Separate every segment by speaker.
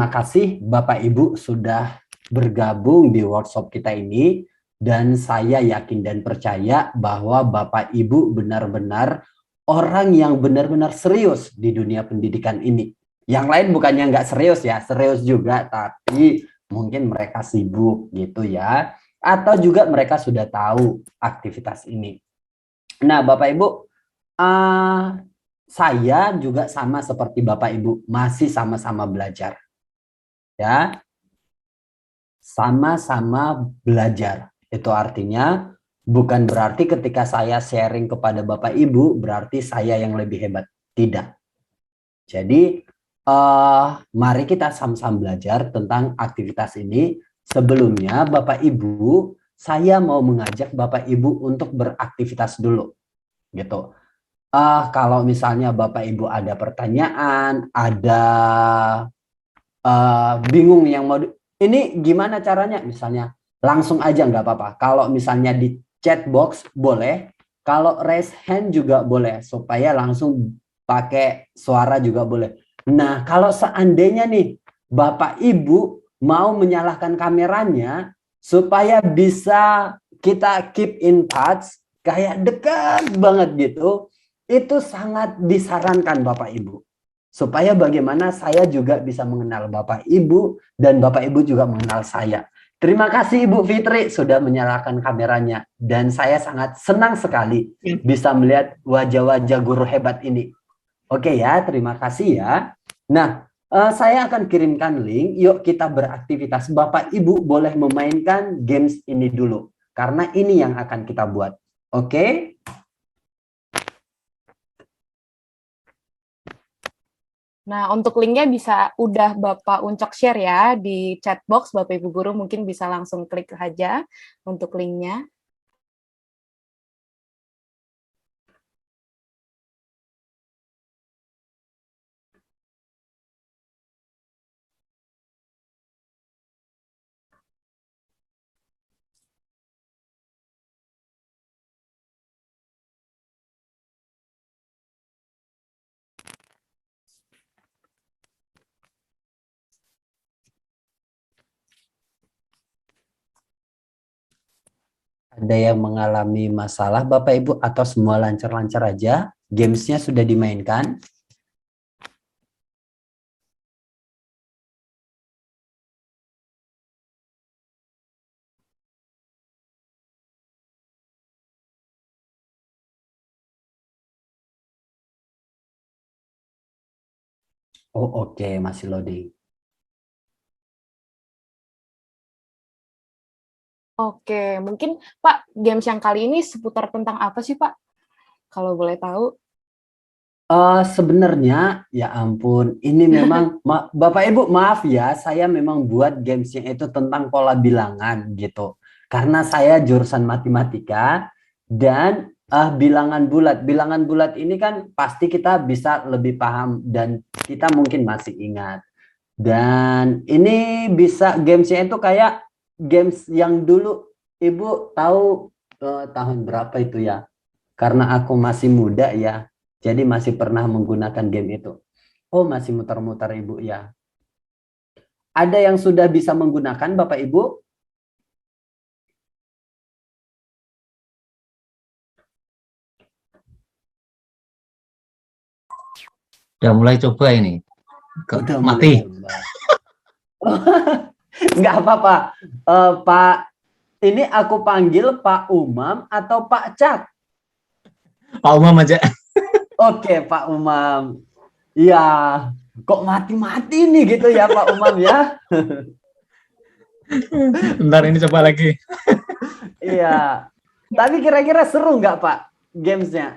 Speaker 1: terima kasih Bapak Ibu sudah bergabung di workshop kita ini, dan saya yakin dan percaya bahwa Bapak Ibu benar-benar orang yang benar-benar serius di dunia pendidikan ini. Yang lain bukannya nggak serius ya, serius juga, tapi mungkin mereka sibuk gitu ya, atau juga mereka sudah tahu aktivitas ini. Nah, Bapak Ibu, saya juga sama seperti Bapak Ibu, masih sama-sama belajar. Ya, sama-sama belajar. Itu artinya bukan berarti ketika saya sharing kepada Bapak Ibu, berarti saya yang lebih hebat. Tidak. Jadi, mari kita sama-sama belajar tentang aktivitas ini. Sebelumnya, Bapak Ibu, saya mau mengajak Bapak Ibu untuk beraktivitas dulu. Gitu. Kalau misalnya Bapak Ibu ada pertanyaan, ada bingung yang mau ini gimana caranya, misalnya langsung aja nggak apa-apa. Kalau misalnya di chat box boleh, kalau raise hand juga boleh, supaya langsung pakai suara juga boleh. Nah, kalau seandainya nih Bapak Ibu mau menyalakan kameranya supaya bisa kita keep in touch, kayak dekat banget gitu, itu sangat disarankan Bapak Ibu. Supaya bagaimana saya juga bisa mengenal Bapak Ibu dan Bapak Ibu juga mengenal saya. Terima kasih Ibu Fitri sudah menyalakan kameranya, dan saya sangat senang sekali bisa melihat wajah-wajah guru hebat ini. Oke ya, terima kasih ya. Nah, saya akan kirimkan link. Yuk kita beraktivitas. Bapak Ibu boleh memainkan games ini dulu, karena ini yang akan kita buat. Oke?
Speaker 2: Nah, untuk linknya bisa udah Bapak Uncok share ya di chat box. Bapak Ibu Guru mungkin bisa langsung klik aja untuk linknya.
Speaker 1: Ada yang mengalami masalah Bapak Ibu atau semua lancar-lancar aja? Gamesnya sudah dimainkan? Oh oke, masih loading.
Speaker 2: Oke, mungkin Pak, games yang kali ini seputar tentang apa sih Pak? Kalau boleh tahu.
Speaker 1: Sebenarnya ya ampun, ini memang Bapak Ibu maaf ya, saya memang buat gamesnya itu tentang pola bilangan gitu. Karena saya jurusan matematika dan bilangan bulat. Bilangan bulat ini kan pasti kita bisa lebih paham dan kita mungkin masih ingat. Dan ini bisa gamesnya itu kayak games yang dulu Ibu tahu tahun berapa itu ya? Karena aku masih muda ya. Jadi masih pernah menggunakan game itu. Oh, masih muter-muter Ibu ya. Ada yang sudah bisa menggunakan Bapak Ibu?
Speaker 3: Udah mulai coba ini.
Speaker 1: Udah
Speaker 3: Mati.
Speaker 1: mulai coba. Nggak apa-apa. Pak, ini aku panggil Pak Umam atau Pak Cak?
Speaker 3: Pak Umam aja.
Speaker 1: Oke, Pak Umam. Iya, kok mati-mati nih gitu ya Pak Umam ya?
Speaker 3: Bentar ini coba lagi.
Speaker 1: Iya. Tapi kira-kira seru nggak Pak gamesnya?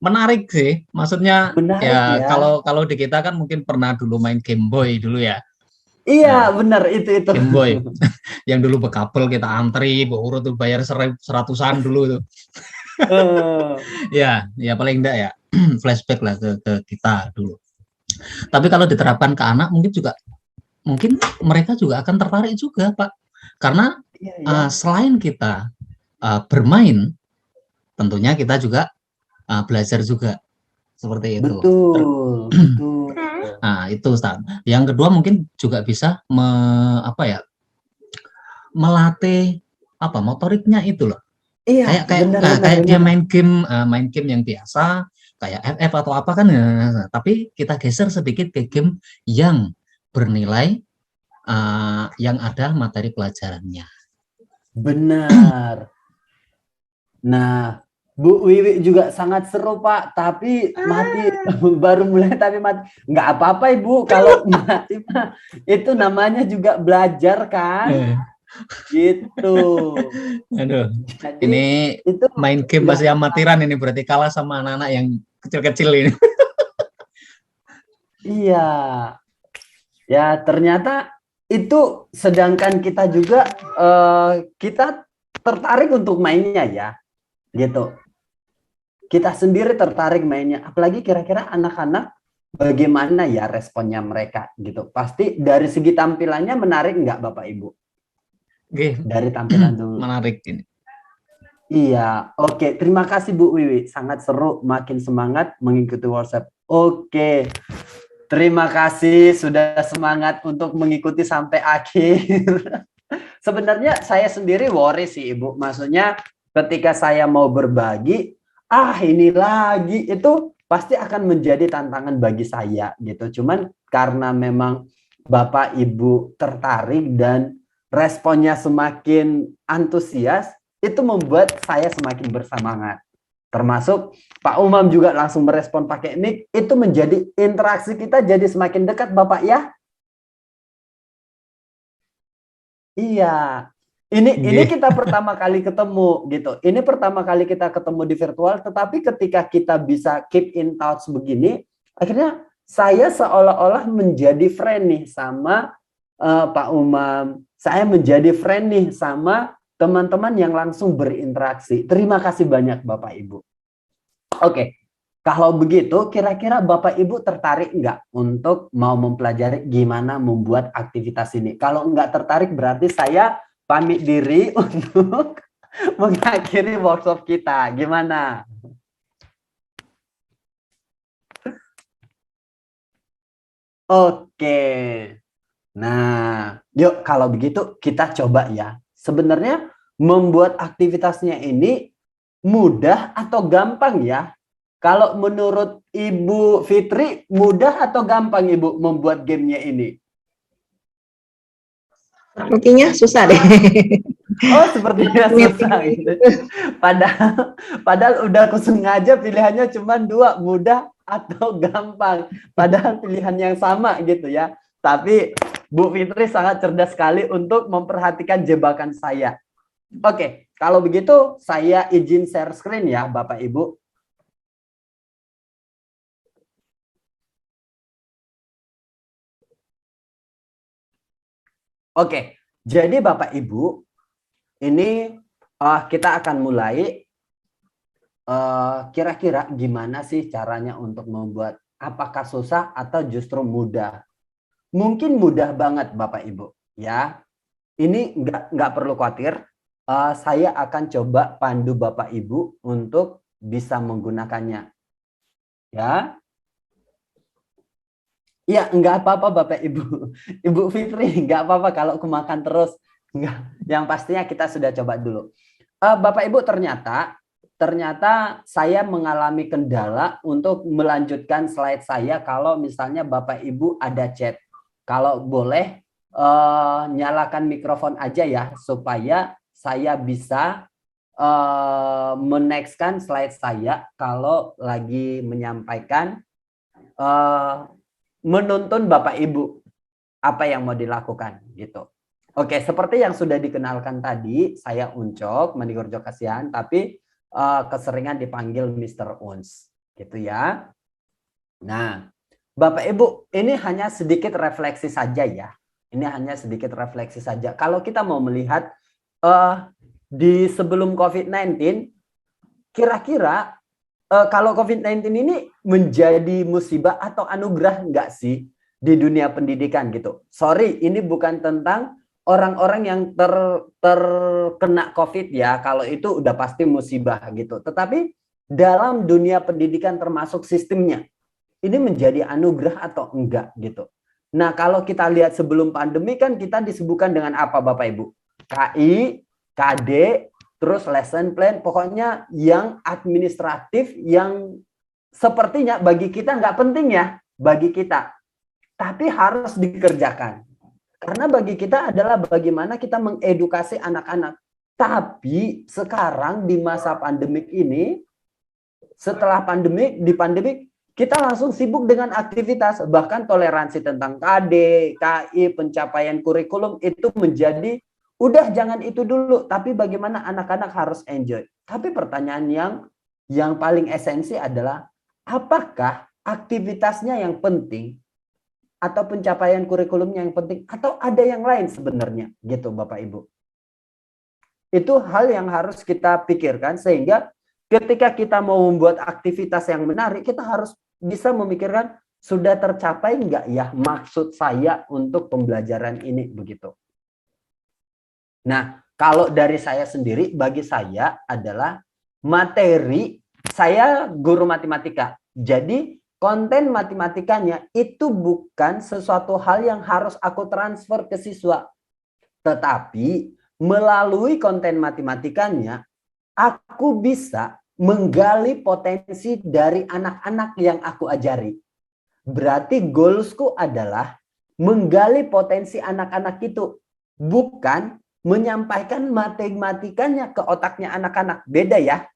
Speaker 3: Menarik sih. Maksudnya
Speaker 1: Menarik
Speaker 3: ya
Speaker 1: ya.
Speaker 3: kalau di kita kan mungkin pernah dulu main Game Boy dulu ya.
Speaker 1: Iya, benar itu.
Speaker 3: Game Boy. Yang dulu bekabel kita antri, berurut tuh bayar seratusan dulu tuh. Ya paling enggak ya. Flashback lah ke kita dulu. Tapi kalau diterapkan ke anak mungkin mereka juga akan tertarik juga, Pak. Karena selain kita bermain, tentunya kita juga belajar juga seperti itu.
Speaker 1: Betul.
Speaker 3: Nah, itu Ustaz. Yang kedua mungkin juga bisa melatih motoriknya itu loh.
Speaker 1: Iya,
Speaker 3: Kayak dia main game yang biasa kayak FF atau apa kan ya. Tapi kita geser sedikit ke game yang bernilai yang ada materi pelajarannya.
Speaker 1: benar. Nah, Bu Wiwi juga sangat seru Pak, tapi mati baru mulai tapi mati. Nggak apa-apa Ibu kalau mati Pak. Itu namanya juga belajar kan? Gitu.
Speaker 3: Aduh,
Speaker 1: Jadi
Speaker 3: ini
Speaker 1: itu
Speaker 3: main game
Speaker 1: nggak
Speaker 3: masih amatiran ini berarti kalah sama anak-anak yang kecil-kecil ini.
Speaker 1: iya. Ya ternyata itu sedangkan kita juga kita tertarik untuk mainnya ya, gitu. Kita sendiri tertarik mainnya, apalagi kira-kira anak-anak bagaimana ya responnya mereka gitu. Pasti dari segi tampilannya menarik nggak Bapak Ibu?
Speaker 3: Oke,
Speaker 1: Dari tampilan dulu.
Speaker 3: menarik ini.
Speaker 1: Iya, oke. Terima kasih Bu Wiwi, sangat seru, makin semangat mengikuti workshop. Oke, terima kasih sudah semangat untuk mengikuti sampai akhir. Sebenarnya saya sendiri worry sih Ibu, maksudnya ketika saya mau berbagi, ini lagi, itu pasti akan menjadi tantangan bagi saya gitu. Cuman karena memang Bapak Ibu tertarik dan responnya semakin antusias, itu membuat saya semakin bersemangat. Termasuk Pak Umam juga langsung merespon pakai mic, itu menjadi interaksi kita jadi semakin dekat Bapak ya. Iya. Ini kita pertama kali ketemu gitu. Ini pertama kali kita ketemu di virtual, tetapi ketika kita bisa keep in touch begini, akhirnya saya seolah-olah menjadi friend nih sama Pak Umam. Saya menjadi friend nih sama teman-teman yang langsung berinteraksi. Terima kasih banyak Bapak Ibu. Oke, kalau begitu kira-kira Bapak Ibu tertarik nggak untuk mau mempelajari gimana membuat aktivitas ini? Kalau nggak tertarik berarti saya pamit diri untuk mengakhiri workshop kita. Gimana? Oke. Nah, yuk kalau begitu kita coba ya. Sebenarnya membuat aktivitasnya ini mudah atau gampang ya? Kalau menurut Ibu Fitri, mudah atau gampang Ibu membuat gamenya ini?
Speaker 4: Sepertinya susah deh.
Speaker 1: Oh, sepertinya susah gitu. Padahal udah aku sengaja pilihannya cuma dua, mudah atau gampang. Padahal pilihan yang sama gitu ya. Tapi Bu Fitri sangat cerdas sekali untuk memperhatikan jebakan saya. Oke, kalau begitu saya izin share screen ya Bapak Ibu. Oke, jadi Bapak Ibu, ini kita akan mulai. Kira-kira gimana sih caranya untuk membuat, apakah susah atau justru mudah? Mungkin mudah banget Bapak Ibu ya. Ini nggak perlu khawatir. Saya akan coba pandu Bapak Ibu untuk bisa menggunakannya. Ya. Ya, nggak apa-apa Bapak Ibu. Ibu Fitri, nggak apa-apa kalau kemakan terus. Nggak. Yang pastinya kita sudah coba dulu. Bapak Ibu, ternyata saya mengalami kendala untuk melanjutkan slide saya kalau misalnya Bapak Ibu ada chat. Kalau boleh nyalakan mikrofon aja ya supaya saya bisa menextkan slide saya kalau lagi menyampaikan menuntun Bapak Ibu apa yang mau dilakukan gitu. Oke, seperti yang sudah dikenalkan tadi, saya Uncok Manigorjo Kasihan, tapi keseringan dipanggil Mr. Uns, gitu ya. Nah, Bapak Ibu, ini hanya sedikit refleksi saja ya. Ini hanya sedikit refleksi saja. Kalau kita mau melihat di sebelum COVID-19, kira-kira kalau COVID-19 ini menjadi musibah atau anugerah enggak sih di dunia pendidikan gitu? Sorry, ini bukan tentang orang-orang yang terkena COVID ya. Kalau itu udah pasti musibah gitu. Tetapi dalam dunia pendidikan termasuk sistemnya, ini menjadi anugerah atau enggak gitu. Nah, kalau kita lihat sebelum pandemi kan kita disebutkan dengan apa Bapak Ibu? KI, KD, terus lesson plan, pokoknya yang administratif yang sepertinya bagi kita nggak penting ya, bagi kita. Tapi harus dikerjakan. Karena bagi kita adalah bagaimana kita mengedukasi anak-anak. Tapi sekarang di masa pandemik ini, setelah di pandemik, kita langsung sibuk dengan aktivitas. Bahkan toleransi tentang KD, KI, pencapaian kurikulum itu menjadi, udah jangan itu dulu. Tapi bagaimana anak-anak harus enjoy. Tapi pertanyaan yang paling esensi adalah, apakah aktivitasnya yang penting atau pencapaian kurikulumnya yang penting atau ada yang lain sebenarnya gitu Bapak Ibu. Itu hal yang harus kita pikirkan sehingga ketika kita mau membuat aktivitas yang menarik kita harus bisa memikirkan sudah tercapai enggak ya maksud saya untuk pembelajaran ini begitu. Nah, kalau dari saya sendiri bagi saya adalah materi, saya guru matematika. Jadi konten matematikanya itu bukan sesuatu hal yang harus aku transfer ke siswa. Tetapi melalui konten matematikanya, aku bisa menggali potensi dari anak-anak yang aku ajari. Berarti goalsku adalah menggali potensi anak-anak itu. Bukan menyampaikan matematikanya ke otaknya anak-anak. Beda ya.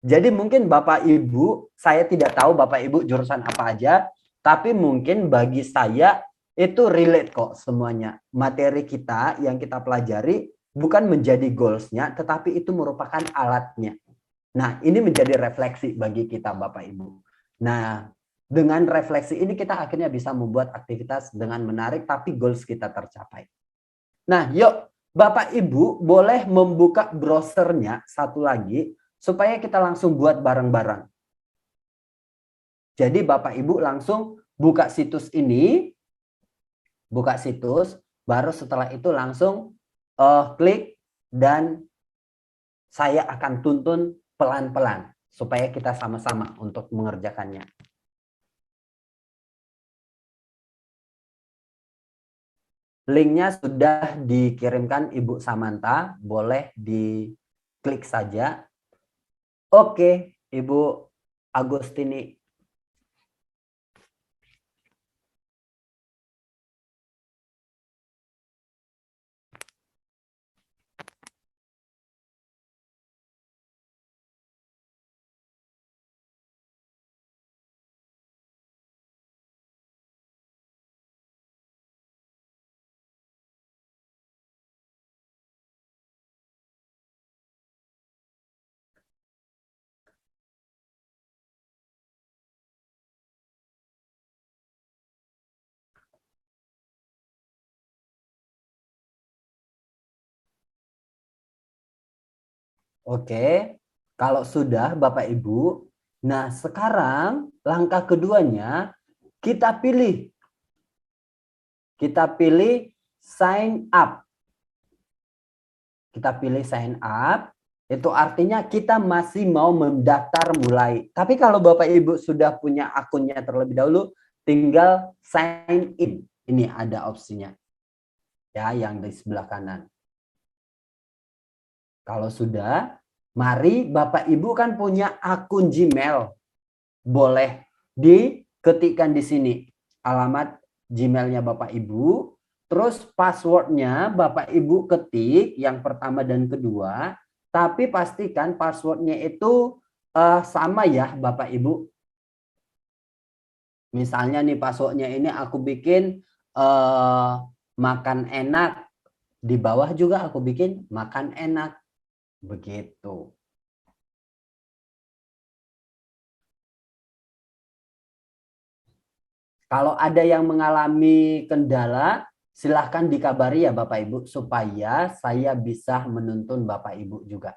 Speaker 1: Jadi mungkin Bapak Ibu, saya tidak tahu Bapak Ibu jurusan apa aja, tapi mungkin bagi saya itu relate kok semuanya. Materi kita yang kita pelajari bukan menjadi goals-nya, tetapi itu merupakan alatnya. Nah, ini menjadi refleksi bagi kita Bapak Ibu. Nah, dengan refleksi ini kita akhirnya bisa membuat aktivitas dengan menarik, tapi goals kita tercapai. Nah, yuk Bapak Ibu boleh membuka browsernya satu lagi, supaya kita langsung buat bareng-bareng. Jadi Bapak Ibu langsung buka situs ini, buka situs, baru setelah itu langsung klik dan saya akan tuntun pelan-pelan supaya kita sama-sama untuk mengerjakannya. Linknya sudah dikirimkan Ibu Samantha, boleh diklik saja. Oke, Ibu Agustini. Oke, kalau sudah Bapak Ibu, nah sekarang langkah keduanya kita pilih. Kita pilih sign up. Kita pilih sign up, itu artinya kita masih mau mendaftar mulai. Tapi kalau Bapak Ibu sudah punya akunnya terlebih dahulu, tinggal sign in. Ini ada opsinya. Ya, yang di sebelah kanan. Kalau sudah, mari Bapak Ibu kan punya akun Gmail. Boleh diketikkan di sini alamat Gmailnya Bapak Ibu. Terus passwordnya Bapak Ibu ketik yang pertama dan kedua. Tapi pastikan passwordnya itu sama ya Bapak Ibu. Misalnya nih passwordnya ini aku bikin makan enak. Di bawah juga aku bikin makan enak. Begitu. Kalau ada yang mengalami kendala, silahkan dikabari ya Bapak Ibu, supaya saya bisa menuntun Bapak Ibu juga.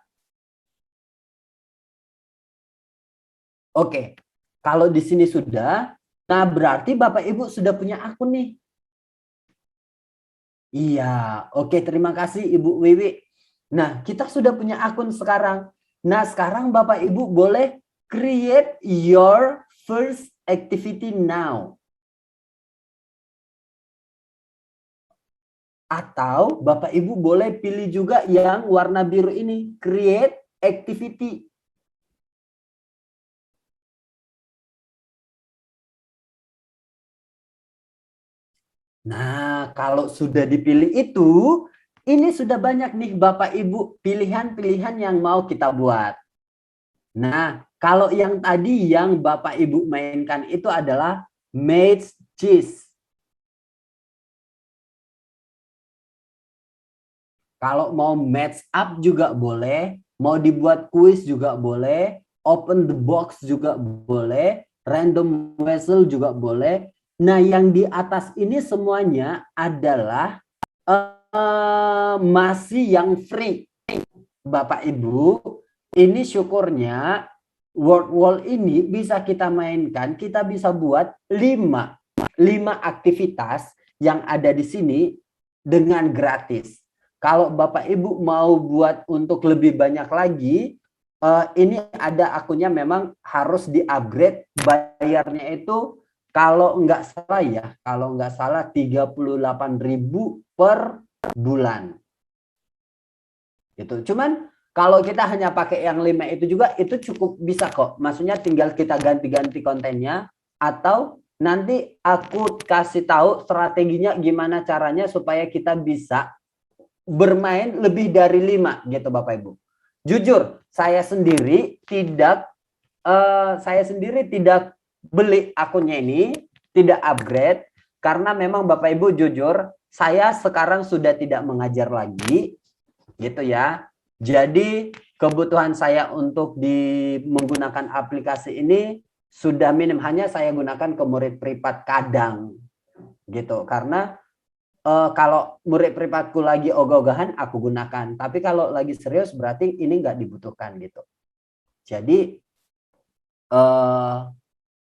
Speaker 1: Oke, kalau di sini sudah, nah berarti Bapak Ibu sudah punya akun nih. Iya, oke, terima kasih Ibu Wiwi. Nah, kita sudah punya akun sekarang. Nah, sekarang Bapak Ibu boleh create your first activity now. Atau Bapak Ibu boleh pilih juga yang warna biru ini, create activity. Nah, kalau sudah dipilih itu, ini sudah banyak nih Bapak Ibu pilihan-pilihan yang mau kita buat. Nah, kalau yang tadi yang Bapak Ibu mainkan itu adalah match cheese. Kalau mau match up juga boleh, mau dibuat kuis juga boleh, open the box juga boleh, random whistle juga boleh. Nah, yang di atas ini semuanya adalah masih yang free. Bapak Ibu, ini syukurnya Word Wall ini bisa kita mainkan, kita bisa buat 5 aktivitas yang ada di sini dengan gratis. Kalau Bapak Ibu mau buat untuk lebih banyak lagi, ini ada akunnya memang harus di-upgrade, bayarnya itu kalau nggak salah 38.000 per bulan. Gitu. Cuman kalau kita hanya pakai yang 5 itu juga itu cukup bisa kok. Maksudnya tinggal kita ganti-ganti kontennya atau nanti aku kasih tahu strateginya gimana caranya supaya kita bisa bermain lebih dari 5 gitu Bapak Ibu. Jujur, saya sendiri tidak beli akunnya ini, tidak upgrade karena memang Bapak Ibu jujur, saya sekarang sudah tidak mengajar lagi gitu ya. Jadi kebutuhan saya untuk menggunakan aplikasi ini sudah minim, hanya saya gunakan ke murid privat kadang gitu. Karena kalau murid privatku lagi ogah-ogahan aku gunakan, tapi kalau lagi serius berarti ini nggak dibutuhkan gitu. Jadi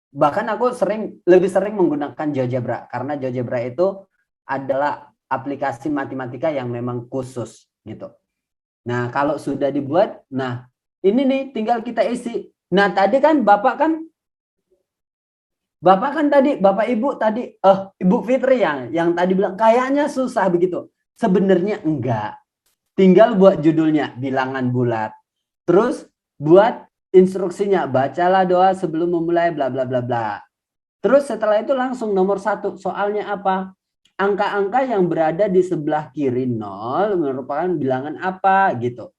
Speaker 1: bahkan aku lebih sering menggunakan GeoGebra karena GeoGebra itu adalah aplikasi matematika yang memang khusus gitu. Nah, kalau sudah dibuat, nah ini nih tinggal kita isi. Nah, tadi kan Bapak Ibu tadi, Ibu Fitri yang tadi bilang kayaknya susah begitu. Sebenarnya enggak. Tinggal buat judulnya, bilangan bulat. Terus buat instruksinya, bacalah doa sebelum memulai bla bla bla bla. Terus setelah itu langsung nomor 1, soalnya apa? Angka-angka yang berada di sebelah kiri 0 merupakan bilangan apa gitu.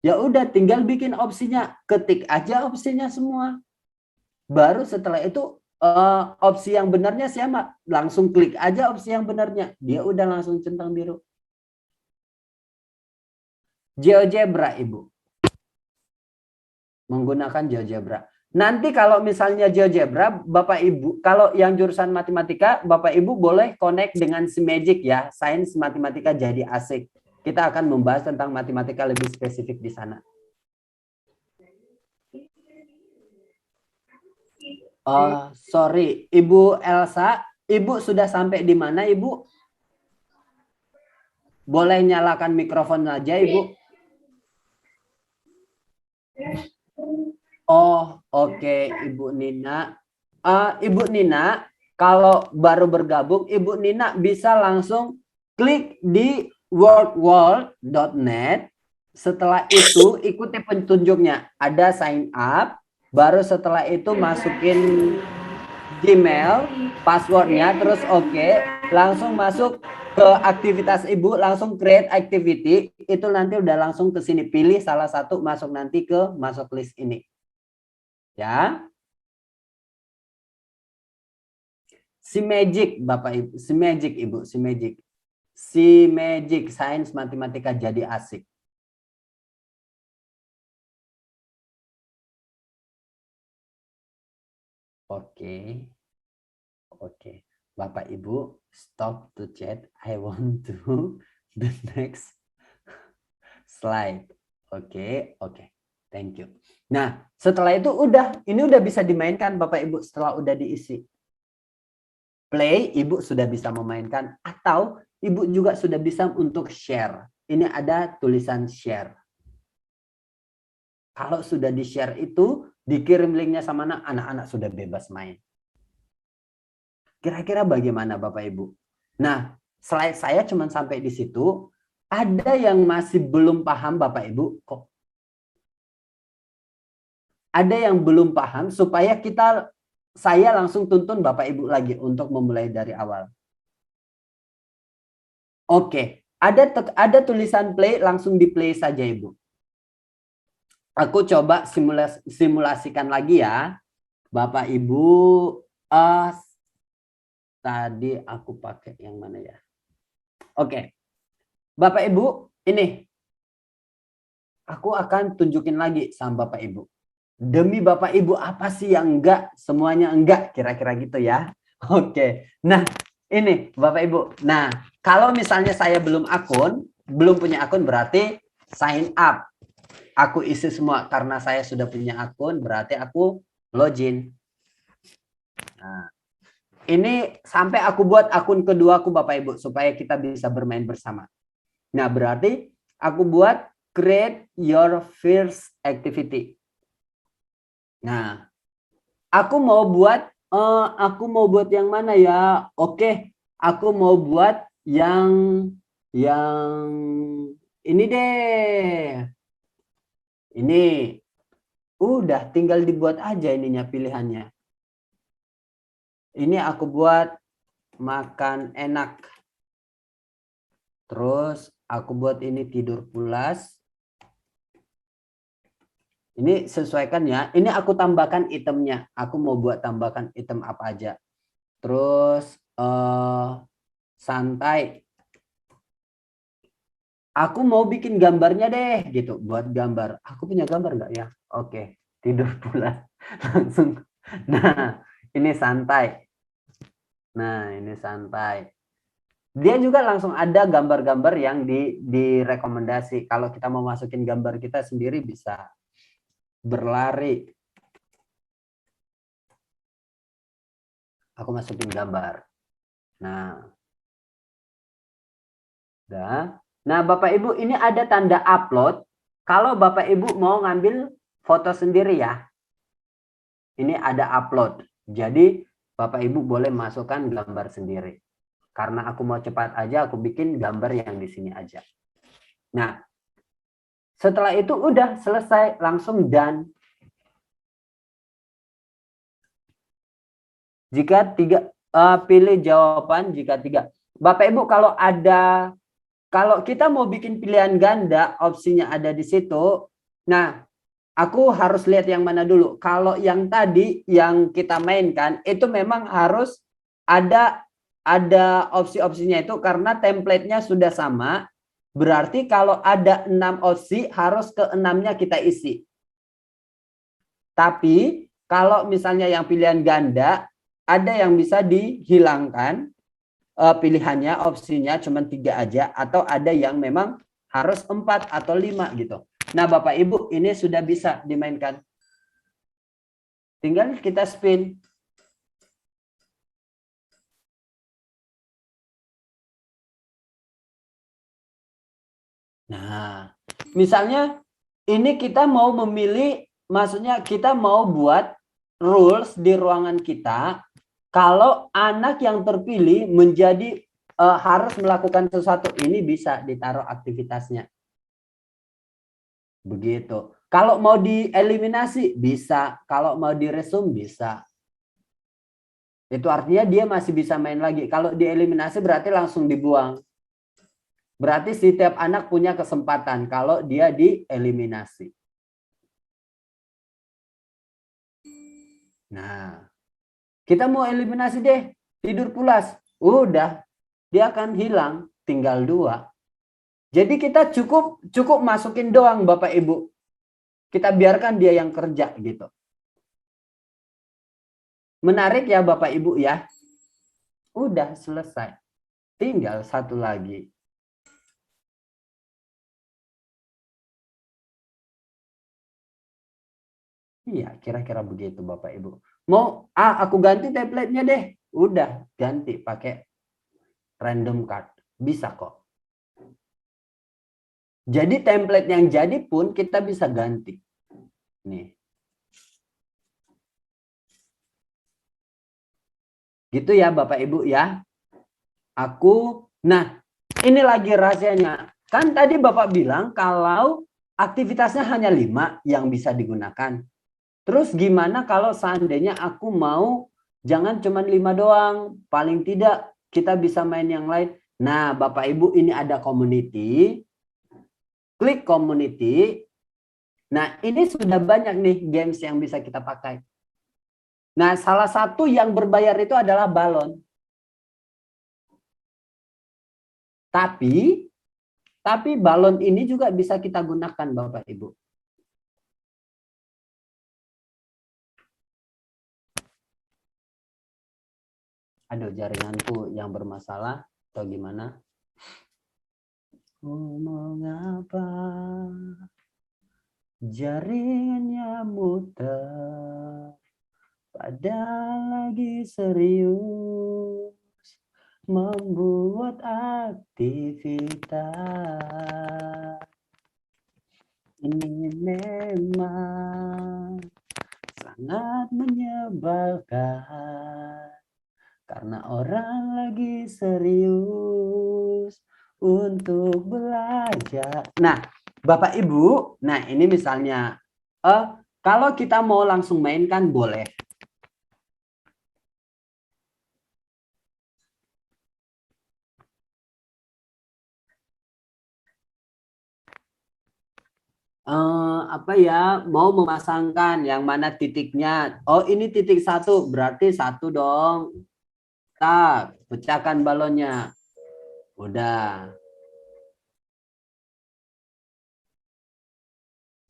Speaker 1: Ya udah tinggal bikin opsinya, ketik aja opsinya semua. Baru setelah itu opsi yang benarnya siapa? Langsung klik aja opsi yang benarnya. Dia udah langsung centang biru. GeoGebra Ibu. Menggunakan GeoGebra. Nanti kalau misalnya GeoGebra, Bapak Ibu, kalau yang jurusan matematika, Bapak Ibu boleh connect dengan SIMagic ya. Sains matematika jadi asik. Kita akan membahas tentang matematika lebih spesifik di sana. Sorry, Ibu Elsa, Ibu sudah sampai di mana, Ibu? Boleh nyalakan mikrofon aja, Ibu. Oh, oke, Ibu Nina. Ibu Nina, kalau baru bergabung, Ibu Nina bisa langsung klik di wordwall.net. Setelah itu ikuti petunjuknya. Ada sign up. Baru setelah itu masukin Gmail, passwordnya, terus oke. Langsung masuk ke aktivitas Ibu, langsung create activity. Itu nanti udah langsung ke sini. Pilih salah satu, masuk nanti ke masuk list ini. Ya. SIMagic Bapak Ibu, SIMagic Ibu, SIMagic. SIMagic, sains matematika jadi asik. Oke. Oke. Bapak Ibu, stop to chat. I want to the next slide. Oke, oke. Thank you. Nah, setelah itu ini udah bisa dimainkan Bapak Ibu setelah udah diisi. Play, Ibu sudah bisa memainkan atau Ibu juga sudah bisa untuk share. Ini ada tulisan share. Kalau sudah di-share itu, dikirim linknya sama anak-anak sudah bebas main. Kira-kira bagaimana Bapak Ibu? Nah, slide saya cuma sampai di situ. Ada yang masih belum paham Bapak Ibu? Kok ada yang belum paham supaya saya langsung tuntun Bapak Ibu lagi untuk memulai dari awal. Oke, ada tulisan play, langsung di play saja Ibu. Aku coba simulasikan lagi ya. Bapak Ibu, tadi aku pakai yang mana ya? Oke. Bapak Ibu, ini aku akan tunjukin lagi sama Bapak Ibu. Demi Bapak Ibu, apa sih yang enggak? Semuanya enggak, kira-kira gitu ya. Oke. Nah, ini Bapak Ibu. Nah, kalau misalnya saya belum punya akun berarti sign up. Aku isi semua karena saya sudah punya akun, berarti aku login. Nah, ini sampai aku buat akun kedua aku Bapak Ibu supaya kita bisa bermain bersama. Nah, berarti aku buat create your first activity. Nah, aku mau buat yang mana ya? Oke, aku mau buat yang ini deh. Ini udah tinggal dibuat aja ininya pilihannya. Ini aku buat makan enak. Terus aku buat ini tidur pulas. Ini sesuaikan ya. Ini aku tambahkan itemnya. Aku mau buat tambahkan item apa aja. Terus santai. Aku mau bikin gambarnya deh gitu. Buat gambar. Aku punya gambar nggak ya? Oke. Tidur pulas. Langsung. Nah, ini santai. Nah, ini santai. Dia juga langsung ada gambar-gambar yang direkomendasi. Kalau kita mau masukin gambar kita sendiri bisa. Berlari. Aku masukin gambar. Nah. Udah. Nah, Bapak Ibu, ini ada tanda upload. Kalau Bapak Ibu mau ngambil foto sendiri ya. Ini ada upload. Jadi, Bapak Ibu boleh masukkan gambar sendiri. Karena aku mau cepat aja, aku bikin gambar yang di sini aja. Nah, setelah itu udah selesai, langsung done. Jika pilih jawaban jika 3. Bapak Ibu, kalau kita mau bikin pilihan ganda, opsinya ada di situ. Nah, aku harus lihat yang mana dulu. Kalau yang tadi yang kita mainkan itu memang harus ada opsi-opsinya itu karena template-nya sudah sama. Berarti kalau ada 6 opsi harus ke 6-nya kita isi. Tapi kalau misalnya yang pilihan ganda ada yang bisa dihilangkan. Pilihannya, opsinya cuma 3 aja, atau ada yang memang harus 4 atau 5 gitu. Nah, Bapak Ibu, ini sudah bisa dimainkan. Tinggal kita spin. Nah, misalnya ini kita mau memilih, maksudnya kita mau buat rules di ruangan kita. Kalau anak yang terpilih menjadi harus melakukan sesuatu, ini bisa ditaruh aktivitasnya. Begitu. Kalau mau dieliminasi bisa, kalau mau diresum bisa. Itu artinya dia masih bisa main lagi. Kalau dieliminasi berarti langsung dibuang. Berarti setiap anak punya kesempatan kalau dia dieliminasi. Nah, kita mau eliminasi deh, tidur pulas. Udah, dia akan hilang, tinggal 2. Jadi kita cukup masukin doang Bapak Ibu. Kita biarkan dia yang kerja gitu. Menarik ya Bapak Ibu ya. Udah selesai. Tinggal 1 lagi. Iya, kira-kira begitu Bapak Ibu. Mau aku ganti template-nya deh. Udah, ganti pakai random card. Bisa kok. Jadi template yang jadi pun kita bisa ganti. Nih. Gitu ya Bapak Ibu ya. Nah ini lagi rahasianya. Kan tadi Bapak bilang kalau aktivitasnya hanya 5 yang bisa digunakan. Terus gimana kalau seandainya aku mau jangan cuma 5 doang. Paling tidak kita bisa main yang lain. Nah Bapak Ibu ini ada community. Klik community. Nah ini sudah banyak nih games yang bisa kita pakai. Nah salah satu yang berbayar itu adalah balon. Tapi balon ini juga bisa kita gunakan Bapak Ibu. Aduh jaringanku yang bermasalah atau gimana? Ngomong apa? Jaringannya muter. Padahal lagi serius membuat aktivitas. Ini memang sangat menyebalkan karena orang lagi serius untuk belajar. Nah, Bapak Ibu, nah ini misalnya kalau kita mau langsung main kan boleh. Apa ya, mau memasangkan yang mana titiknya? Oh ini titik 1, berarti 1 dong. Tak, pecahkan balonnya. Udah.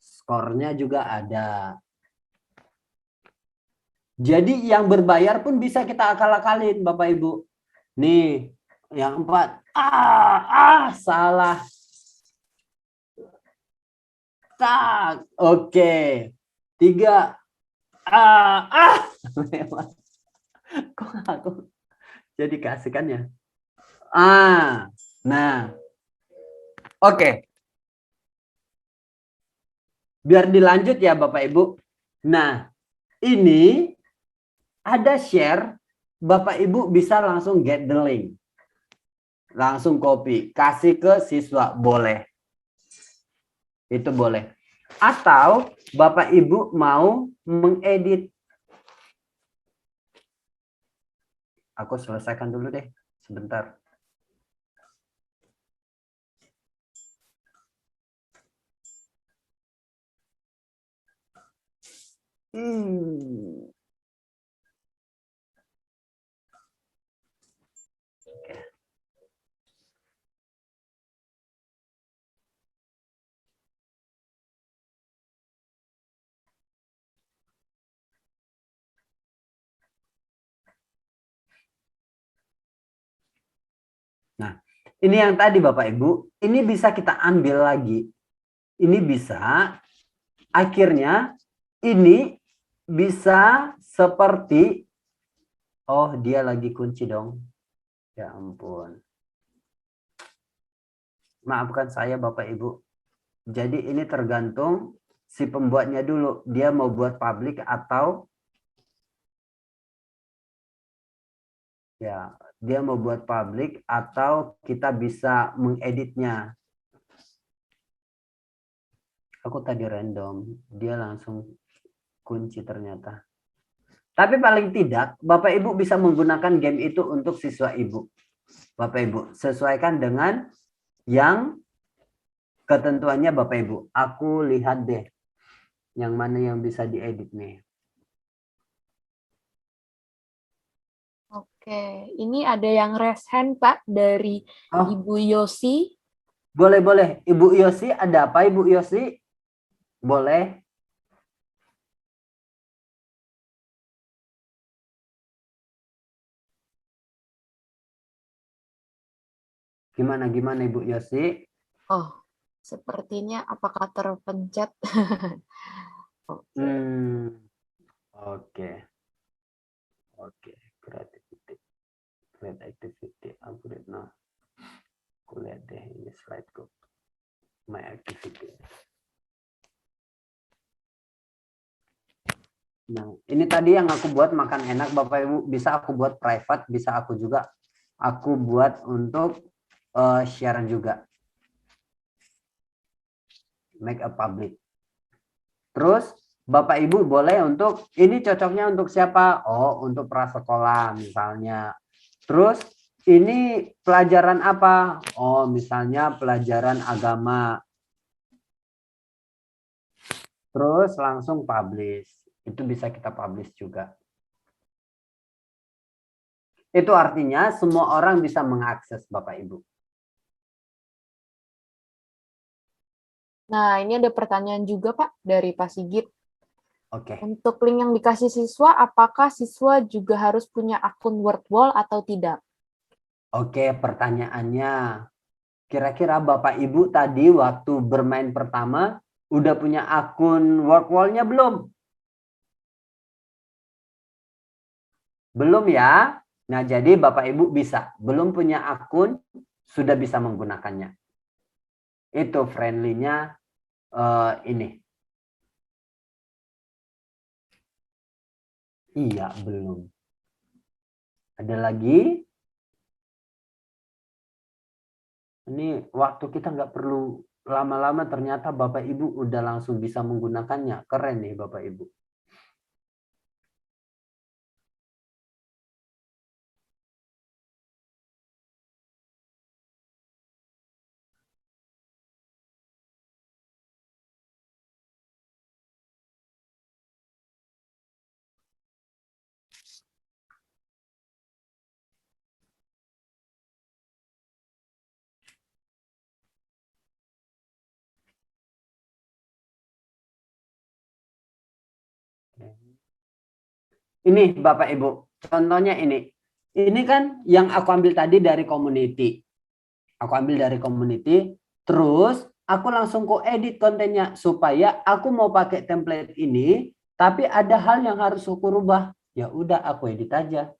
Speaker 1: Skornya juga ada. Jadi yang berbayar pun bisa kita akal-akalin Bapak Ibu. Nih, yang 4. Salah. Tak, oke. 3. Kok aku jadi keasikan ya? Nah. Oke. Biar dilanjut ya Bapak Ibu. Nah, ini ada share. Bapak Ibu bisa langsung get the link. Langsung copy. Kasih ke siswa. Boleh. Itu boleh. Atau Bapak Ibu mau mengedit. Aku selesaikan dulu deh. Sebentar. Nah, ini yang tadi Bapak Ibu, ini bisa kita ambil lagi. Ini bisa, akhirnya ini bisa seperti, oh dia lagi kunci dong. Ya ampun. Maafkan saya Bapak Ibu. Jadi ini tergantung si pembuatnya dulu. Dia mau buat public atau ya dia mau buat public atau kita bisa mengeditnya. Aku tadi random, dia langsung kunci ternyata. Tapi paling tidak Bapak Ibu bisa menggunakan game itu untuk siswa Ibu. Bapak Ibu sesuaikan dengan yang ketentuannya Bapak Ibu. Aku lihat deh yang mana yang bisa diedit nih.
Speaker 2: Oke, ini ada yang raise hand Pak dari Ibu Yosi.
Speaker 1: Boleh. Ibu Yosi, ada apa Ibu Yosi? Boleh. Gimana Ibu Yosi?
Speaker 2: Oh, sepertinya apakah terpencet?
Speaker 1: Oke. Create activity, upgrade now. Aku lihat deh ini slideku. My activity. Nah, ini tadi yang aku buat makan enak, Bapak Ibu. Bisa aku buat private, bisa aku buat untuk share juga. Make a public. Terus Bapak Ibu boleh untuk, ini cocoknya untuk siapa? Oh, untuk prasekolah misalnya. Terus ini pelajaran apa? Oh, misalnya pelajaran agama. Terus langsung publish. Itu bisa kita publish juga. Itu artinya semua orang bisa mengakses Bapak Ibu.
Speaker 2: Nah, ini ada pertanyaan juga, Pak, dari Pak Sigit.
Speaker 1: Oke.
Speaker 2: Untuk link yang dikasih siswa, apakah siswa juga harus punya akun Wordwall atau tidak?
Speaker 1: Oke, pertanyaannya. Kira-kira Bapak Ibu tadi waktu bermain pertama udah punya akun Wordwall-nya belum? Belum ya? Nah, jadi Bapak Ibu bisa. Belum punya akun, sudah bisa menggunakannya. Itu friendly-nya ini. Iya, belum. Ada lagi? Ini waktu kita nggak perlu lama-lama, ternyata Bapak Ibu udah langsung bisa menggunakannya. Keren nih Bapak Ibu. Ini Bapak Ibu, contohnya ini. Ini kan yang aku ambil tadi dari community. Aku ambil dari community, terus aku langsung edit kontennya supaya aku mau pakai template ini, tapi ada hal yang harus aku rubah. Ya udah aku edit aja.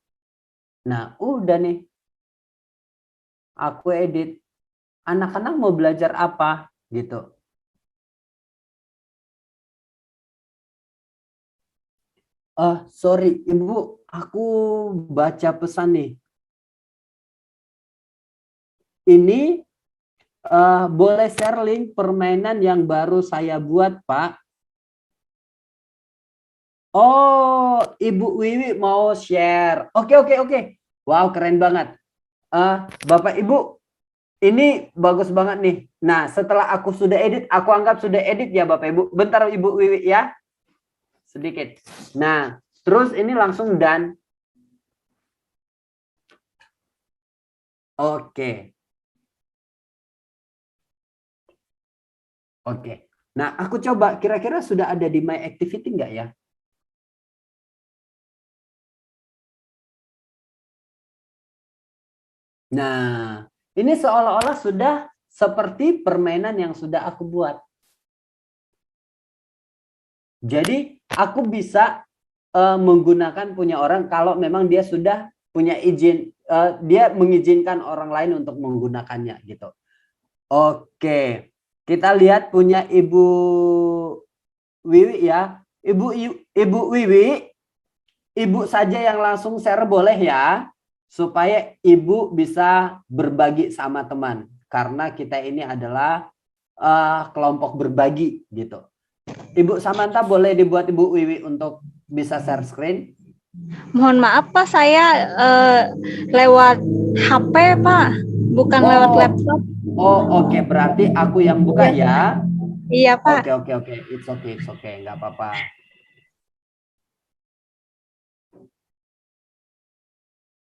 Speaker 1: Nah, udah nih. Aku edit. Anak-anak mau belajar apa gitu. Sorry Ibu, aku baca pesan nih. Ini boleh share link permainan yang baru saya buat, Pak. Oh, Ibu Wiwi mau share. Oke, oke, oke. Wow, keren banget. Bapak Ibu, ini bagus banget nih. Nah, setelah aku sudah edit, aku anggap sudah edit ya Bapak Ibu. Bentar Ibu Wiwi ya. Sedikit. Nah, terus ini langsung done. Oke. Oke. Nah, aku coba kira-kira sudah ada di My Activity enggak ya? Nah, ini seolah-olah sudah seperti permainan yang sudah aku buat. Jadi, aku bisa menggunakan punya orang kalau memang dia sudah punya izin, dia mengizinkan orang lain untuk menggunakannya gitu. Oke, kita lihat punya Ibu Wiwi ya. Ibu Wiwi, Ibu saja yang langsung share boleh ya, supaya Ibu bisa berbagi sama teman. Karena kita ini adalah kelompok berbagi gitu. Ibu Samantha boleh dibuat Ibu Wiwi untuk bisa share screen.
Speaker 4: Mohon maaf Pak, saya lewat HP Pak, bukan lewat laptop.
Speaker 1: Oh, oke. Berarti aku yang buka ya.
Speaker 4: Iya Pak.
Speaker 1: Oke. It's okay. Nggak apa-apa.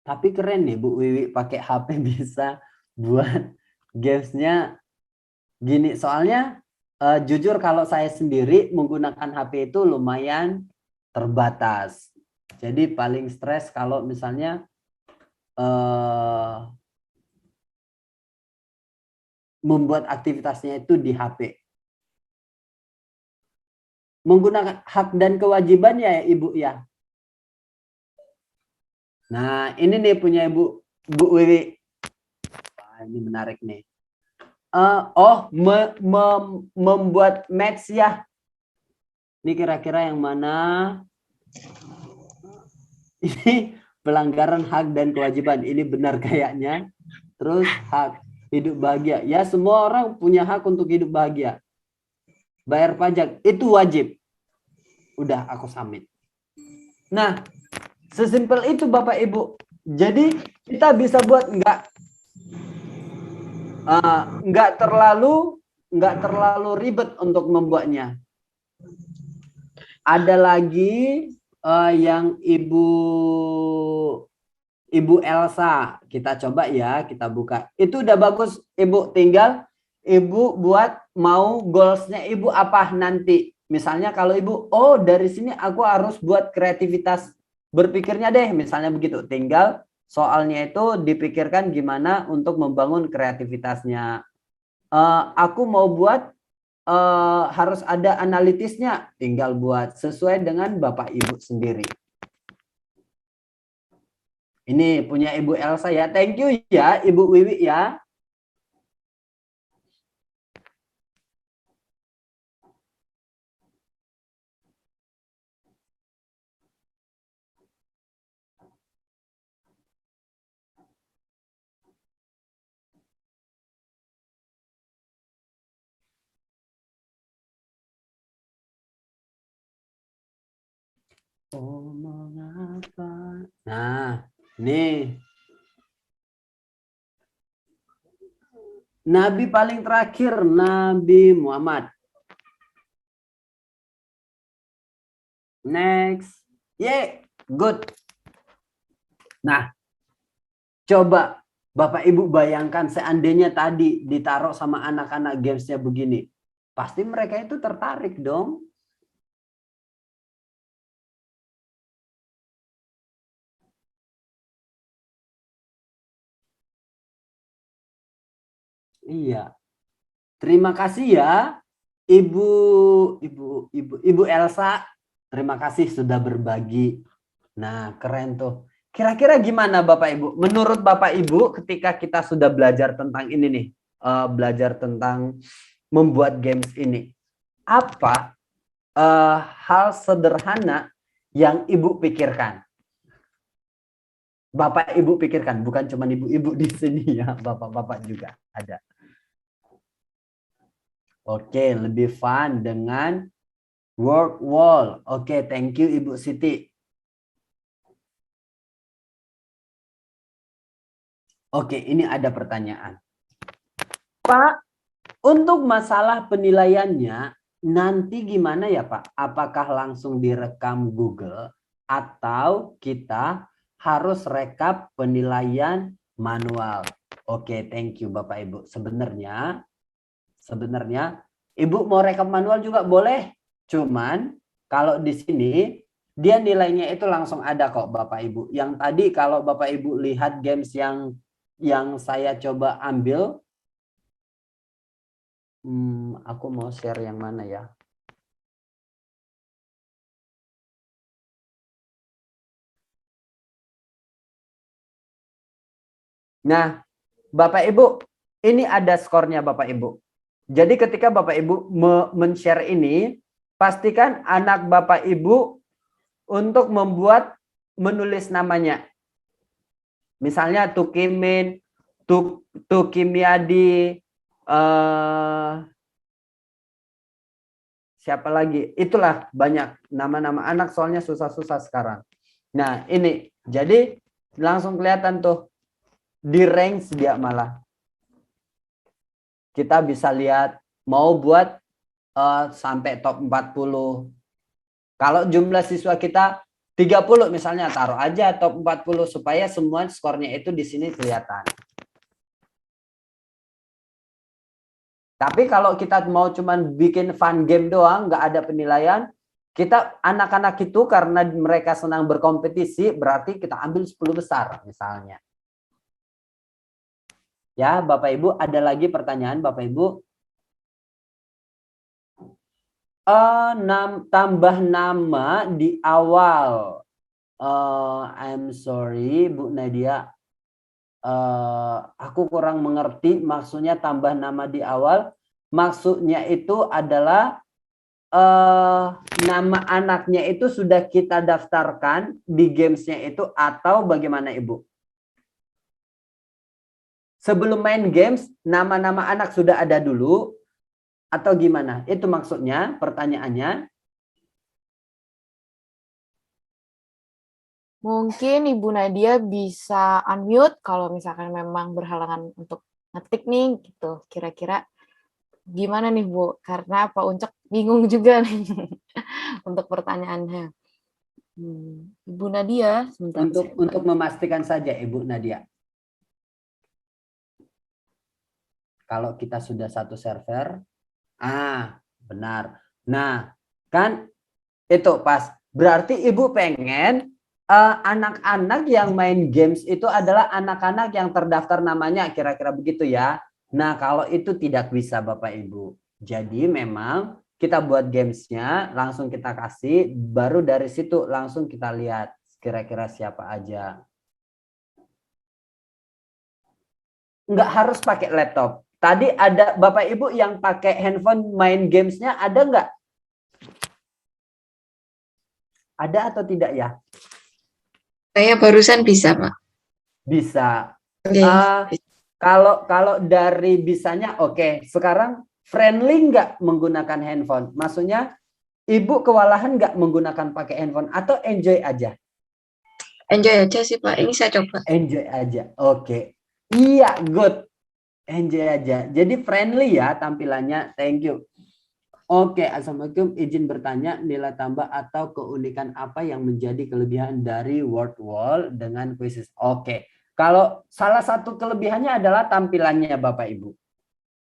Speaker 1: Tapi keren nih Bu Wiwi pakai HP bisa buat gamesnya gini. Soalnya jujur kalau saya sendiri menggunakan HP itu lumayan terbatas. Jadi paling stres kalau misalnya membuat aktivitasnya itu di HP. Menggunakan hak dan kewajibannya ya Ibu ya. Nah, ini nih punya Bu Wiwi. Wah, ini menarik nih. Membuat match ya. Ini kira-kira yang mana? Ini pelanggaran hak dan kewajiban. Ini benar kayaknya. Terus hak hidup bahagia. Ya, semua orang punya hak untuk hidup bahagia. Bayar pajak itu wajib. Udah aku submit. Nah, sesimpel itu Bapak Ibu. Jadi kita bisa buat nggak terlalu ribet untuk membuatnya. Ada lagi yang Ibu Elsa, kita coba ya, kita buka. Itu udah bagus, Ibu. Tinggal Ibu buat mau goalsnya Ibu apa nanti. Misalnya kalau Ibu, oh dari sini aku harus buat kreativitas berpikirnya deh, misalnya begitu. Tinggal soalnya itu dipikirkan gimana untuk membangun kreativitasnya. Aku mau buat harus ada analitisnya, tinggal buat sesuai dengan Bapak Ibu sendiri. Ini punya Ibu Elsa ya. Thank you ya Ibu Wiwi ya. Oh, mengapa? Nah, nih. Nabi paling terakhir, Nabi Muhammad. Next. Yeah, good. Nah, coba Bapak Ibu bayangkan seandainya tadi ditaruh sama anak-anak gamesnya begini. Pasti mereka itu tertarik dong. Iya. Terima kasih ya Ibu Elsa. Terima kasih sudah berbagi. Nah, keren tuh. Kira-kira gimana Bapak Ibu? Menurut Bapak Ibu ketika kita sudah belajar tentang ini nih, belajar tentang membuat games ini, apa hal sederhana yang Ibu pikirkan? Bapak Ibu pikirkan, bukan cuma ibu-ibu di sini ya, bapak-bapak juga ada. Oke, lebih fun dengan word wall. Oke, thank you Ibu Siti. Oke, ini ada pertanyaan. Pak, untuk masalah penilaiannya, nanti gimana ya Pak? Apakah langsung direkam Google atau kita harus rekap penilaian manual? Oke, thank you Bapak Ibu. Sebenarnya Ibu mau rekap manual juga boleh. Cuman kalau di sini dia nilainya itu langsung ada kok Bapak Ibu. Yang tadi kalau Bapak Ibu lihat games yang saya coba ambil, aku mau share yang mana ya? Nah, Bapak Ibu, ini ada skornya Bapak Ibu. Jadi ketika Bapak Ibu men-share ini, pastikan anak Bapak Ibu untuk menulis namanya. Misalnya Tukimin, Tukimiadi, siapa lagi? Itulah banyak nama-nama anak soalnya susah-susah sekarang. Nah, ini. Jadi langsung kelihatan tuh di range dia malah. Kita bisa lihat mau buat sampai top 40. Kalau jumlah siswa kita 30 misalnya, taruh aja top 40 supaya semua skornya itu di sini kelihatan. Tapi kalau kita mau cuman bikin fun game doang, nggak ada penilaian, kita anak-anak itu karena mereka senang berkompetisi, berarti kita ambil 10 besar misalnya. Ya, Bapak Ibu, ada lagi pertanyaan Bapak Ibu? Tambah nama di awal. I'm sorry, Bu Nadia. Aku kurang mengerti maksudnya tambah nama di awal. Maksudnya itu adalah nama anaknya itu sudah kita daftarkan di gamesnya itu atau bagaimana Ibu? Sebelum main games, nama-nama anak sudah ada dulu atau gimana? Itu maksudnya pertanyaannya.
Speaker 2: Mungkin Ibu Nadia bisa unmute kalau misalkan memang berhalangan untuk ngetik nih gitu. Kira-kira gimana nih Bu? Karena Pak Uncok bingung juga nih untuk pertanyaannya. Ibu Nadia, sebentar.
Speaker 1: Untuk memastikan saja Ibu Nadia. Kalau kita sudah satu server, benar. Nah, kan itu pas. Berarti Ibu pengen anak-anak yang main games itu adalah anak-anak yang terdaftar namanya, kira-kira begitu ya. Nah, kalau itu tidak bisa Bapak Ibu. Jadi memang kita buat gamesnya, langsung kita kasih, baru dari situ langsung kita lihat kira-kira siapa aja. Nggak harus pakai laptop. Tadi ada Bapak Ibu yang pakai handphone main gamesnya, ada nggak? Ada atau tidak ya?
Speaker 5: Saya barusan bisa, Pak.
Speaker 1: Bisa.
Speaker 5: Oke.
Speaker 1: Kalau dari bisanya oke. Sekarang friendly nggak menggunakan handphone? Maksudnya Ibu kewalahan nggak menggunakan pakai handphone atau enjoy aja?
Speaker 5: Enjoy aja sih, Pak. Ini saya coba.
Speaker 1: Enjoy aja. Oke. Iya, good. Enjoy aja. Jadi friendly ya tampilannya. Thank you. Oke, Assalamualaikum. Izin bertanya, nilai tambah atau keunikan apa yang menjadi kelebihan dari Word Wall dengan Quizzes? Oke, kalau salah satu kelebihannya adalah tampilannya Bapak Ibu.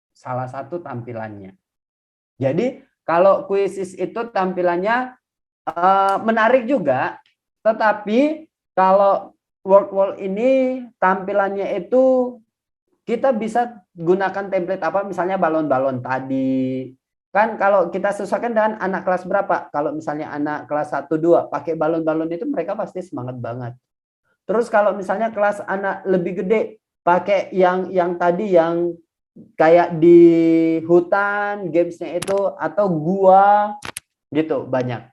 Speaker 1: Salah satu tampilannya. Jadi kalau Quizzes itu tampilannya menarik juga, tetapi kalau Word Wall ini tampilannya itu kita bisa gunakan template apa, misalnya balon-balon tadi. Kan kalau kita sesuaikan dengan anak kelas berapa, kalau misalnya anak kelas 1, 2 pakai balon-balon itu mereka pasti semangat banget. Terus kalau misalnya kelas anak lebih gede pakai yang tadi yang kayak di hutan gamesnya itu atau gua gitu banyak.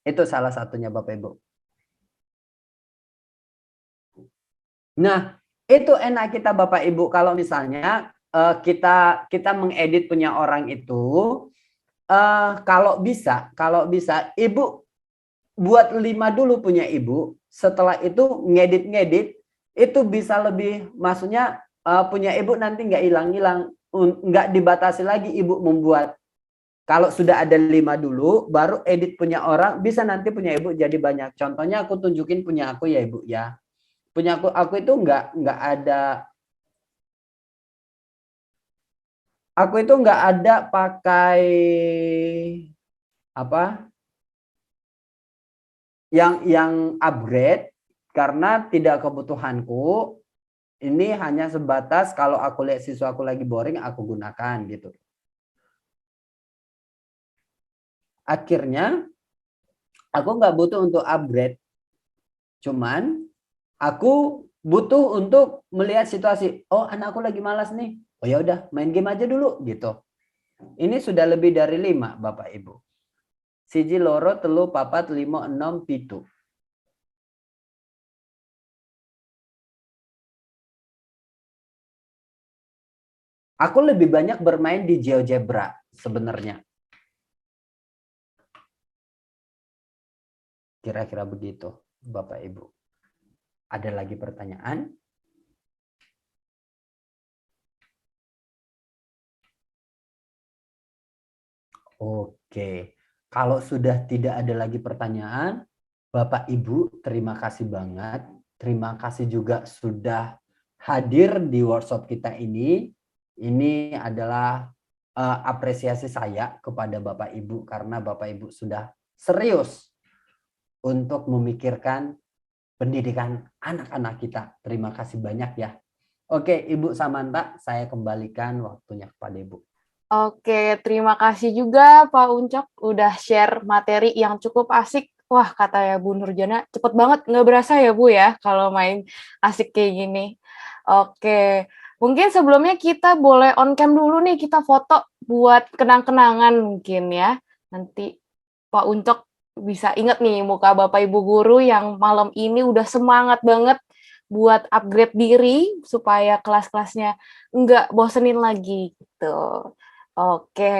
Speaker 1: Itu salah satunya Bapak Ibu. Nah, itu enak kita Bapak Ibu kalau misalnya kita mengedit punya orang itu, kalau bisa Ibu buat 5 dulu punya Ibu, setelah itu ngedit itu bisa lebih, maksudnya punya Ibu nanti nggak hilang-hilang, nggak dibatasi lagi Ibu membuat. Kalau sudah ada 5 dulu, baru edit punya orang, bisa nanti punya Ibu jadi banyak. Contohnya aku tunjukin punya aku ya Ibu ya. Punya aku itu nggak ada. Aku itu nggak ada pakai apa yang upgrade karena tidak kebutuhanku. Ini hanya sebatas kalau aku lihat siswa aku lagi boring, aku gunakan gitu. Akhirnya aku nggak butuh untuk upgrade. Cuman aku butuh untuk melihat situasi. Oh, anakku lagi malas nih. Oh ya udah, main game aja dulu gitu. Ini sudah lebih dari 5 Bapak Ibu. Siji loro telu papat 5 6 7. Aku lebih banyak bermain di GeoGebra sebenarnya. Kira-kira begitu Bapak Ibu. Ada lagi pertanyaan? Oke, kalau sudah tidak ada lagi pertanyaan, Bapak Ibu terima kasih banget. Terima kasih juga sudah hadir di workshop kita ini. Ini adalah apresiasi saya kepada Bapak Ibu karena Bapak Ibu sudah serius untuk memikirkan pendidikan anak-anak kita. Terima kasih banyak ya. Oke, Ibu Samantha, saya kembalikan waktunya kepada Ibu.
Speaker 2: Oke, terima kasih juga Pak Uncok udah share materi yang cukup asik. Wah, kata ya Bu Nurjana, cepet banget, nggak berasa ya Bu ya kalau main asik kayak gini. Oke, mungkin sebelumnya kita boleh on cam dulu nih, kita foto buat kenang-kenangan mungkin ya. nanti Pak Uncok bisa inget nih muka Bapak Ibu guru yang malam ini udah semangat banget buat upgrade diri supaya kelas-kelasnya nggak bosenin lagi gitu. Oke,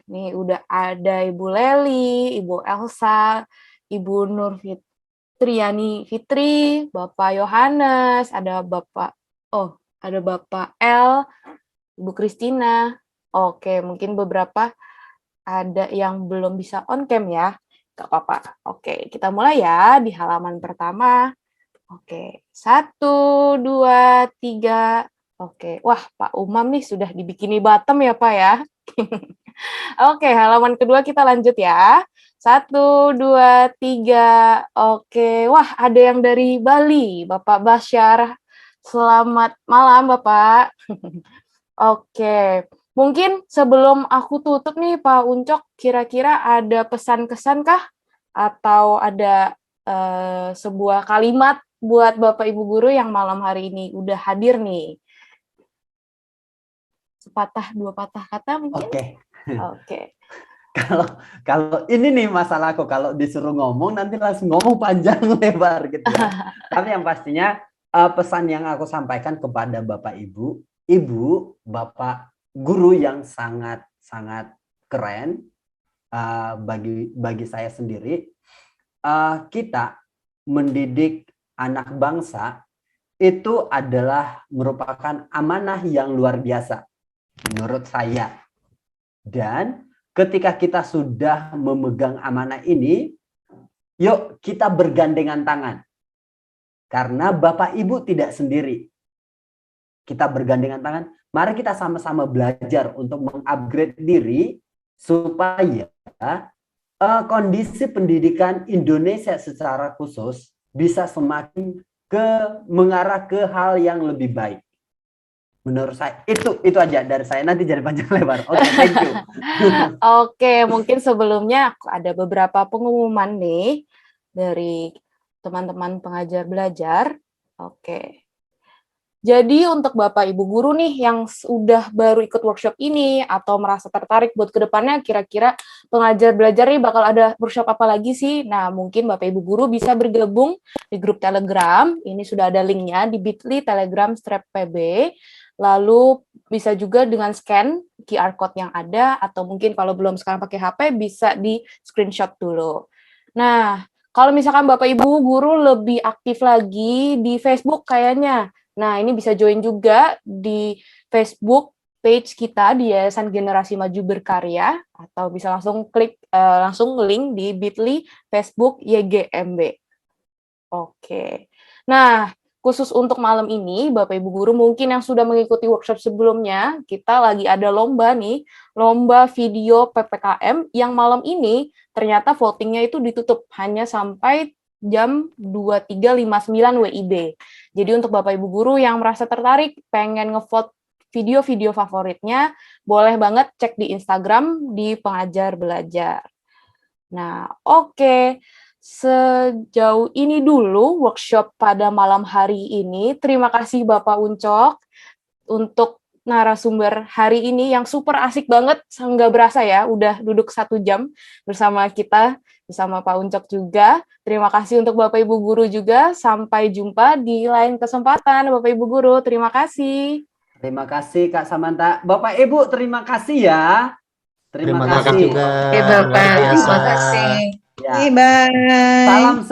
Speaker 2: nih udah ada Ibu Leli, Ibu Elsa, Ibu Nur Fitriani Fitri, Bapak Yohanes, ada Bapak L, Ibu Kristina. Oke, mungkin beberapa ada yang belum bisa on cam ya. Gak apa-apa. Oke, kita mulai ya di halaman pertama. Oke, 1, 2, 3. Oke, wah Pak Umam nih sudah dibikini bottom ya Pak ya. Oke, halaman kedua kita lanjut ya. 1, 2, 3. Oke, wah ada yang dari Bali, Bapak Basyar. Selamat malam Bapak. Oke, mungkin sebelum aku tutup nih Pak Uncok, kira-kira ada pesan-kesan kah? Atau ada sebuah kalimat buat Bapak Ibu guru yang malam hari ini udah hadir nih? Sepatah dua patah kata mungkin? Oke.
Speaker 1: Kalau ini nih masalahku, kalau disuruh ngomong nanti langsung ngomong panjang lebar gitu ya. Tapi yang pastinya pesan yang aku sampaikan kepada Bapak Ibu, Bapak guru yang sangat keren bagi saya sendiri, kita mendidik anak bangsa itu adalah merupakan amanah yang luar biasa menurut saya. Dan ketika kita sudah memegang amanah ini, yuk kita bergandengan tangan. Karena Bapak Ibu tidak sendiri. Kita bergandengan tangan, mari kita sama-sama belajar untuk mengupgrade diri supaya kondisi pendidikan Indonesia secara khusus bisa semakin mengarah ke hal yang lebih baik. Menurut saya itu aja dari saya, nanti jadi panjang lebar. Oke, thank you.
Speaker 2: Oke, mungkin sebelumnya ada beberapa pengumuman nih dari teman-teman pengajar belajar. Oke. Jadi untuk Bapak Ibu guru nih yang sudah baru ikut workshop ini atau merasa tertarik buat kedepannya, kira-kira pengajar belajar nih bakal ada workshop apa lagi sih? Nah, mungkin Bapak Ibu guru bisa bergabung di grup Telegram. Ini sudah ada linknya di bit.ly Telegram/PB. Lalu bisa juga dengan scan QR code yang ada, atau mungkin kalau belum sekarang pakai HP bisa di screenshot dulu. Nah, kalau misalkan Bapak Ibu guru lebih aktif lagi di Facebook kayaknya. Nah, ini bisa join juga di Facebook page kita di Yayasan Generasi Maju Berkarya, atau bisa langsung klik langsung link di bit.ly Facebook YGMB. Oke. Nah, khusus untuk malam ini, Bapak Ibu guru mungkin yang sudah mengikuti workshop sebelumnya, kita lagi ada lomba nih, lomba video PPKM yang malam ini ternyata votingnya itu ditutup hanya sampai jam 23.59 WIB. Jadi untuk Bapak Ibu guru yang merasa tertarik, pengen ngevote video-video favoritnya, boleh banget cek di Instagram di Pengajar Belajar. Nah, oke. Sejauh ini dulu workshop pada malam hari ini. Terima kasih Bapak Uncok untuk narasumber hari ini yang super asik banget, nggak berasa ya, udah duduk 1 jam bersama kita, bersama Pak Uncok juga. Terima kasih untuk Bapak Ibu guru juga. Sampai jumpa di lain kesempatan, Bapak Ibu guru. Terima kasih.
Speaker 1: Terima kasih Kak Samantha. Bapak Ibu terima kasih ya.
Speaker 3: Terima kasih juga.
Speaker 5: Oke, Bapak.
Speaker 3: Luar biasa.
Speaker 5: Terima kasih.
Speaker 1: Ya.
Speaker 4: Bye.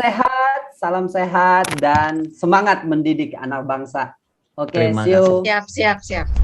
Speaker 1: Salam sehat dan semangat mendidik anak bangsa. Oke,
Speaker 3: Terima
Speaker 1: see you.
Speaker 3: kasih.
Speaker 5: Siap.